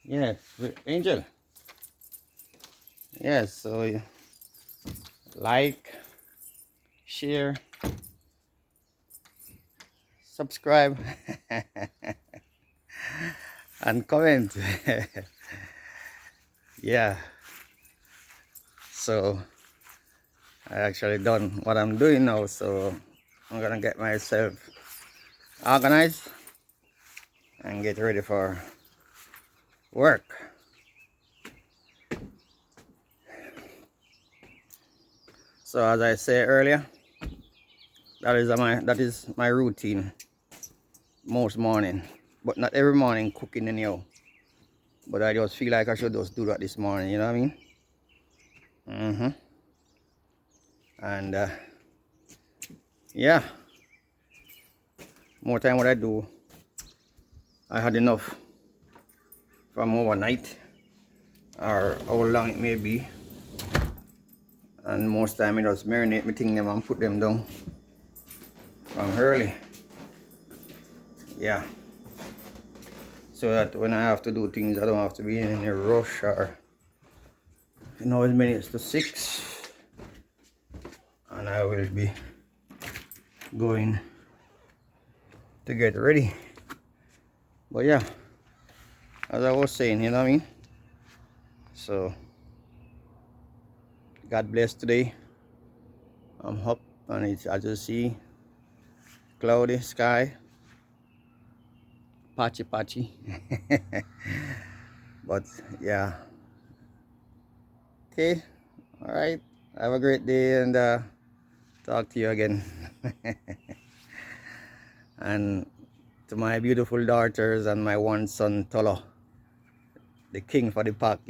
Yes, Angel. Yes, so like, share, subscribe, and comment. Yeah, so I actually done what I'm doing now, so I'm gonna get myself organized and get ready for work. So as I said earlier, that is my routine most morning, but not every morning cooking anyhow. But I just feel like I should just do that this morning. You know what I mean? And yeah, more time what I do, I had enough from overnight or how long it may be, and most time I just marinate my thing them and put them down from early. Yeah, so that when I have to do things, I don't have to be in a rush or as many as to 6, and I will be going to get ready. But yeah, as I was saying, you know what I mean? So God bless today. I'm up and it's, as you see, cloudy sky, patchy patchy. But yeah, okay, all right, have a great day, and talk to you again. And to my beautiful daughters and my one son Tolo, the king for the pack,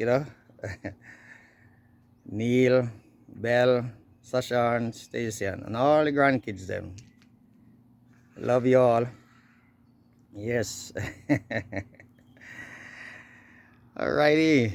Neil, Belle, Sashan, Stacian, and all the grandkids them. Love you all. Yes. Alrighty.